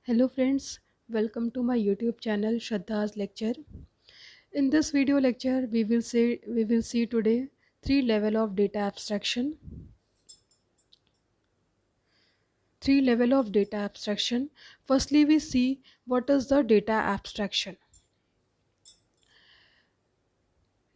Hello friends, welcome to my YouTube channel Shraddha's lecture. In this video lecture we will see today three level of data abstraction. Three level of data abstraction. Firstly we see what is the data abstraction.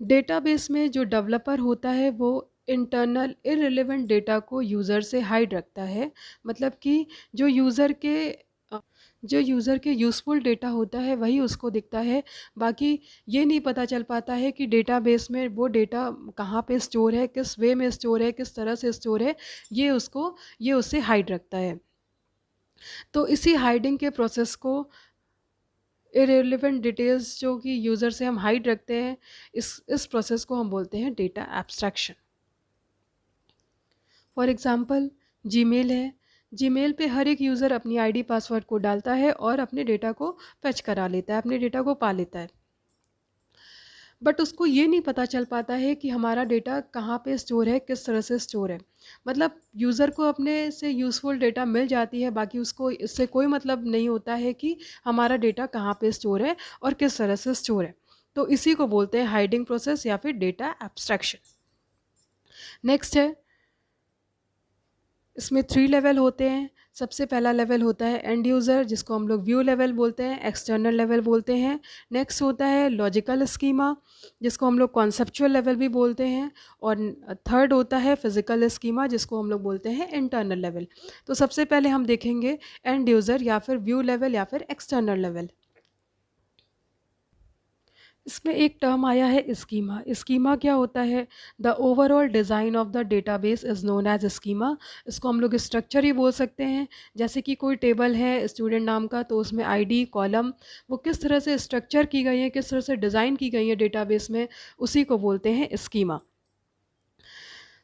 Database में जो developer होता है वो internal irrelevant data को user से hide रखता है। मतलब कि जो यूज़र के अ, जो यूज़र के यूज़फुल डेटा होता है वही उसको दिखता है। बाकी ये नहीं पता चल पाता है कि डेटाबेस में वो डेटा कहाँ पे स्टोर है, किस वे में स्टोर है, किस तरह से स्टोर है, ये उससे हाइड रखता है। तो इसी हाइडिंग के प्रोसेस को इररिलेवेंट डिटेल्स जो कि यूज़र से हम हाइड रखते हैं, इस प्रोसेस को हम बोलते हैं data abstraction. For example Gmail है। जीमेल पे हर एक यूज़र अपनी आईडी पासवर्ड को डालता है और अपने डेटा को फेच करा लेता है, अपने डेटा को पा लेता है। बट उसको ये नहीं पता चल पाता है कि हमारा डेटा कहाँ पे स्टोर है, किस तरह से स्टोर है। मतलब यूज़र को अपने से यूज़फुल डेटा मिल जाती है, बाकी उसको इससे कोई मतलब नहीं होता है कि हमारा डेटा कहाँ पे स्टोर है और किस तरह से स्टोर है। तो इसी को बोलते हैं हाइडिंग प्रोसेस या फिर डेटा एब्स्ट्रैक्शन। नेक्स्ट है, इसमें 3 लेवल होते हैं। सबसे पहला लेवल होता है एंड यूज़र, जिसको हम लोग व्यू लेवल बोलते हैं, एक्सटर्नल लेवल बोलते हैं। नेक्स्ट होता है लॉजिकल स्कीमा, जिसको हम लोग कॉन्सेप्चुअल लेवल भी बोलते हैं। और थर्ड होता है फिज़िकल स्कीमा, जिसको हम लोग बोलते हैं इंटरनल लेवल। तो सबसे पहले हम देखेंगे एंड यूज़र या फिर व्यू लेवल या फिर एक्सटर्नल लेवल। इसमें एक टर्म आया है स्कीमा। स्कीमा क्या होता है? The overall design of the database is known as schema. इसको हम लोग स्ट्रक्चर ही बोल सकते हैं। जैसे कि कोई टेबल है स्टूडेंट नाम का, तो उसमें आईडी कॉलम वो किस तरह से स्ट्रक्चर की गई है, किस तरह से डिज़ाइन की गई है डेटाबेस में, उसी को बोलते हैं स्कीमा।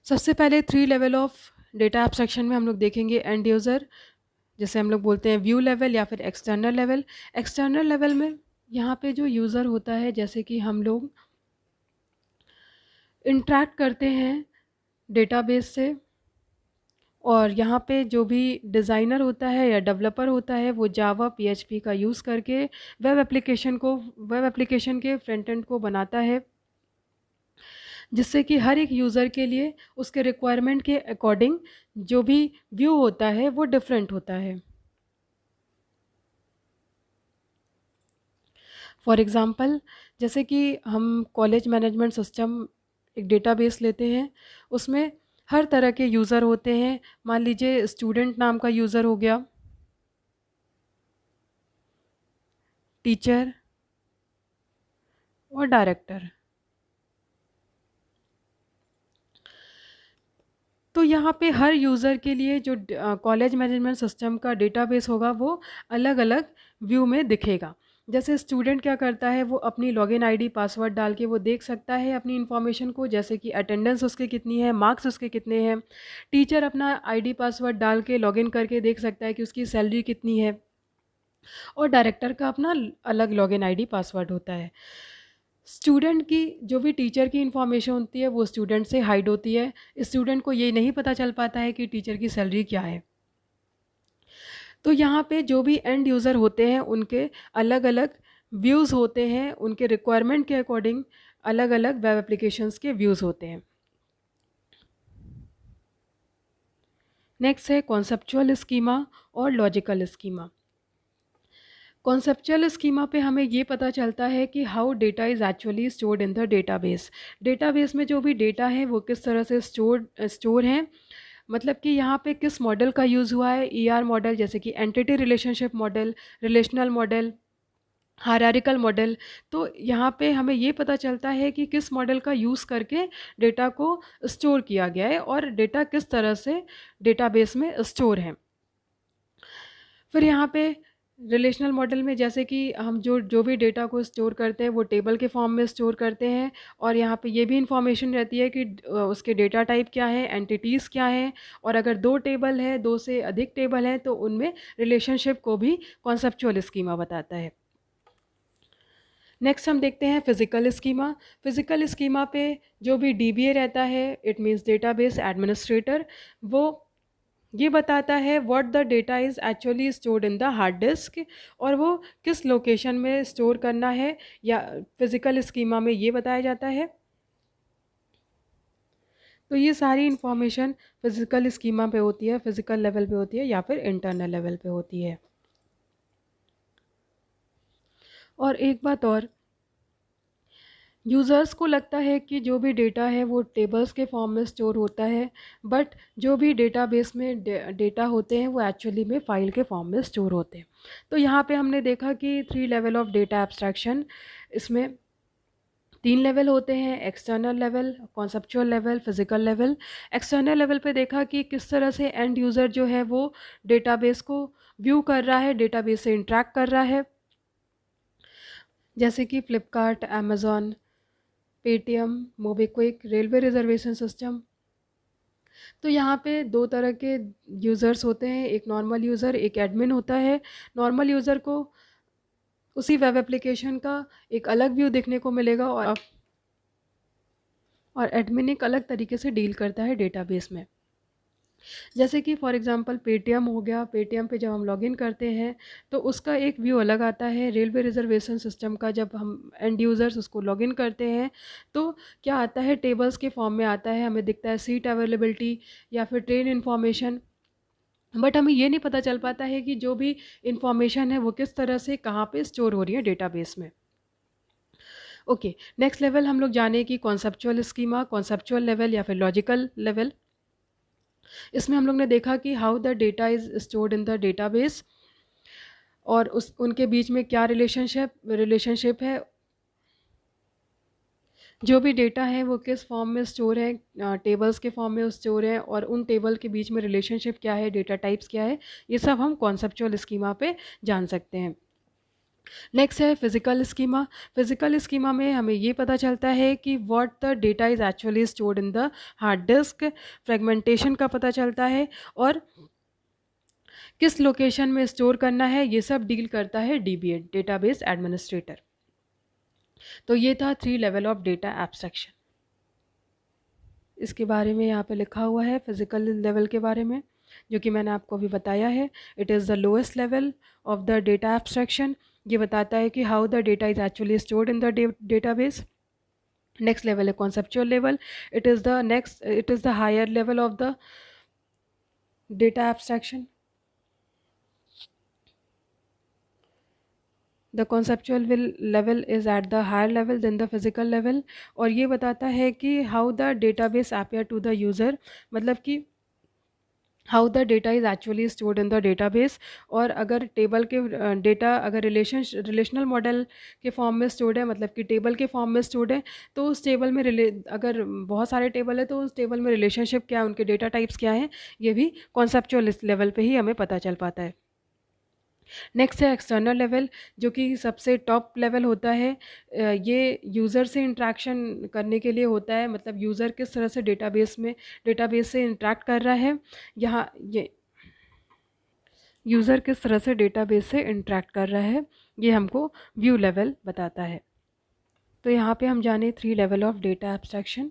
सबसे पहले 3 लेवल ऑफ डेटा एब्स्ट्रैक्शन में हम लोग देखेंगे एंड यूज़र, जिसे हम लोग बोलते हैं व्यू लेवल या फिर एक्सटर्नल लेवल। एक्सटर्नल लेवल में यहाँ पे जो यूज़र होता है, जैसे कि हम लोग इंटरैक्ट करते हैं डेटाबेस से, और यहाँ पे जो भी डिज़ाइनर होता है या डेवलपर होता है वो जावा पीएचपी का यूज़ करके वेब एप्लीकेशन के फ्रंट एंड को बनाता है, जिससे कि हर एक यूज़र के लिए उसके रिक्वायरमेंट के अकॉर्डिंग जो भी व्यू होता है वो डिफरेंट होता है। फॉर एग्ज़ाम्पल, जैसे कि हम कॉलेज मैनेजमेंट सिस्टम एक डेटाबेस लेते हैं, उसमें हर तरह के यूज़र होते हैं। मान लीजिए स्टूडेंट नाम का यूज़र हो गया, टीचर और डायरेक्टर। तो यहाँ पे हर यूज़र के लिए जो कॉलेज मैनेजमेंट सिस्टम का डेटाबेस होगा वो अलग अलग व्यू में दिखेगा। जैसे स्टूडेंट क्या करता है, वो अपनी लॉगिन आईडी पासवर्ड डाल के वो देख सकता है अपनी इन्फॉर्मेशन को, जैसे कि अटेंडेंस उसके कितनी है, मार्क्स उसके कितने हैं। टीचर अपना आईडी पासवर्ड डाल के लॉगिन करके देख सकता है कि उसकी सैलरी कितनी है। और डायरेक्टर का अपना अलग लॉगिन आईडी पासवर्ड होता है। स्टूडेंट की जो भी टीचर की इन्फॉर्मेशन होती है वो स्टूडेंट से हाइड होती है। स्टूडेंट को ये नहीं पता चल पाता है कि टीचर की सैलरी क्या है। तो यहाँ पे जो भी एंड यूज़र होते हैं उनके अलग अलग व्यूज़ होते हैं, उनके रिक्वायरमेंट के अकॉर्डिंग अलग अलग वेब एप्लीकेशंस के व्यूज़ होते हैं। नेक्स्ट है कॉन्सेप्चुअल स्कीमा और लॉजिकल स्कीमा। कॉन्सेप्चुअल स्कीमा पे हमें ये पता चलता है कि how data is actually stored in the database. Database में जो भी डेटा है वो किस तरह से स्टोर हैं। मतलब कि यहाँ पे किस मॉडल का यूज़ हुआ है, ईआर मॉडल, जैसे कि entity relationship model, relational model, hierarchical model. तो यहाँ पे हमें ये पता चलता है कि किस मॉडल का यूज़ करके डेटा को स्टोर किया गया है और डेटा किस तरह से डेटाबेस में स्टोर है। फिर यहाँ पे रिलेशनल मॉडल में जैसे कि हम जो जो भी डेटा को स्टोर करते हैं वो टेबल के फॉर्म में स्टोर करते हैं, और यहाँ पे ये भी इंफॉर्मेशन रहती है कि उसके डेटा टाइप क्या है, एंटिटीज़ क्या हैं, और अगर 2 टेबल है, 2 से अधिक टेबल हैं तो उनमें रिलेशनशिप को भी कॉन्सेप्चुअल स्कीमा बताता है। नेक्स्ट हम देखते हैं फिज़िकल स्कीमा। फिज़िकल स्कीमा पे जो भी डीबीए रहता है, इट मीन्स डेटाबेस एडमिनिस्ट्रेटर, वो ये बताता है what the data is actually stored in the hard disk, और वो किस लोकेशन में स्टोर करना है, या फिज़िकल स्कीमा में ये बताया जाता है। तो ये सारी इन्फॉर्मेशन फिज़िकल स्कीमा पे होती है, फिज़िकल लेवल पे होती है या फिर इंटरनल लेवल पे होती है। और एक बात और, यूज़र्स को लगता है कि जो भी डेटा है वो टेबल्स के फॉर्म में स्टोर होता है, बट जो भी डेटाबेस में डेटा होते हैं वो एक्चुअली में फ़ाइल के फॉर्म में स्टोर होते हैं। तो यहाँ पे हमने देखा कि 3 लेवल ऑफ डेटा एब्स्ट्रैक्शन, इसमें 3 लेवल होते हैं: external level, conceptual level, physical level. External level पे देखा कि किस तरह से एंड यूज़र जो है वो डेटाबेस को व्यू कर रहा है, डेटाबेस से इंटरैक्ट कर रहा है, जैसे कि Flipkart, Amazon, Paytm, MobiKwik, railway reservation system. तो यहाँ पे दो तरह के यूज़र्स होते हैं, एक नॉर्मल यूज़र, एक एडमिन होता है। नॉर्मल यूज़र को उसी वेब एप्लीकेशन का एक अलग व्यू देखने को मिलेगा, और एडमिन एक अलग तरीके से डील करता है डेटाबेस में। जैसे कि फॉर एग्जांपल पेटीएम हो गया, पेटीएम पे जब हम लॉगिन करते हैं तो उसका एक व्यू अलग आता है। रेलवे रिजर्वेशन सिस्टम का जब हम एंड यूज़र्स उसको लॉगिन करते हैं तो क्या आता है, टेबल्स के फॉर्म में आता है, हमें दिखता है सीट अवेलेबिलिटी या फिर ट्रेन इन्फॉर्मेशन, बट हमें ये नहीं पता चल पाता है कि जो भी इंफॉर्मेशन है वो किस तरह से कहाँ पे स्टोर हो रही है डेटाबेस में। ओके, नेक्स्ट लेवल हम लोग जाने की कॉन्सेप्चुअल स्कीमा, कॉन्सेप्चुअल लेवल या फिर लॉजिकल लेवल। इसमें हम लोग ने देखा कि how the data is stored in the database, और उस उनके बीच में क्या रिलेशनशिप है, जो भी डेटा है वो किस फॉर्म में स्टोर है, टेबल्स के फॉर्म में स्टोर है, और उन टेबल के बीच में रिलेशनशिप क्या है, डेटा टाइप्स क्या है, ये सब हम कॉन्सेप्चुअल स्कीमा पे जान सकते हैं। नेक्स्ट है फिज़िकल स्कीमा। फिज़िकल स्कीमा में हमें ये पता चलता है कि what the data is actually stored in the hard disk, fragmentation का पता चलता है, और किस लोकेशन में स्टोर करना है, ये सब डील करता है डीबीए, डेटाबेस एडमिनिस्ट्रेटर। तो ये था 3 लेवल ऑफ डेटा एब्स्ट्रैक्शन। इसके बारे में यहाँ पे लिखा हुआ है फिज़िकल लेवल के बारे में, जो कि मैंने आपको अभी बताया है। It is the lowest level of the data abstraction. ये बताता है कि how the data is actually stored in the database. Next level है conceptual level. It is the higher level of the data abstraction. The conceptual level is at the higher level than the physical level, और ये बताता है कि how the database appear to the user, मतलब कि how the data is actually stored in the database. और अगर table के डेटा अगर रिलेशनल मॉडल के फॉर्म में स्टोर्ड है, मतलब कि टेबल के फॉर्म में स्टोर्ड है, तो उस टेबल में अगर बहुत सारे टेबल है तो उस टेबल में रिलेशनशिप क्या है, उनके डेटा टाइप्स क्या हैं, ये भी कॉन्सेप्चुअल लेवल पे ही हमें पता चल पाता है। नेक्स्ट है एक्सटर्नल लेवल, जो कि सबसे टॉप लेवल होता है। ये यूज़र से इंटरेक्शन करने के लिए होता है, मतलब यूज़र किस तरह से डेटाबेस से इंटरेक्ट कर रहा है, यहाँ ये यूज़र किस तरह से डेटाबेस से इंटरेक्ट कर रहा है, ये हमको व्यू लेवल बताता है। तो यहाँ पे हम जाने 3 लेवल ऑफ डेटा एब्स्ट्रैक्शन।